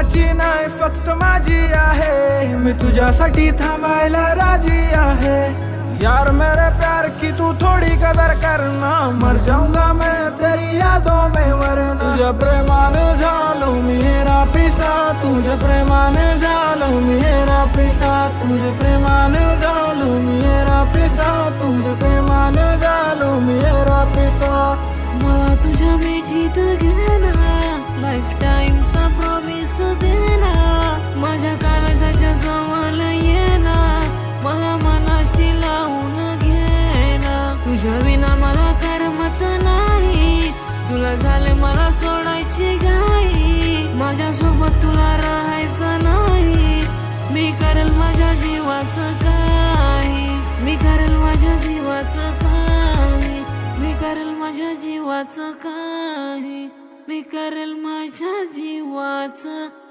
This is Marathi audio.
कोणाची नाही फक्त माझी आहे, मी तुझ्यासाठी थांबायला राजी आहे। यार मेरे प्यार की तू थोड़ी कदर करना, मर जाऊंगा मैं तेरी यादों में वरना। तुझ्या प्रेमाने झालो मेरा पिसा, तुझ्या प्रेमाने झालो मेरा पिसा, तुझ्या प्रेमाने झालो मेरा पिसा, तुझ्या प्रेमाने झालो मेरा पिसा। मला तुझ्या मिठीत घेना, लाईफ टाइमचा प्रॉमिस देना, माझ्या काळजाच्या जवळ येना, मला मनाशी लावून घेना। तुझ्या विना मला करमत नाही, तुला झाले मला सोडायची घाई, माझ्यासोबत तुला राहायचं नाही। मी करेल माझ्या जीवाचं काही, मी करेल माझ्या जीवाचं काही, मी करेल माझ्या जीवाचं काही, मी करेल माझ्या जीवाचं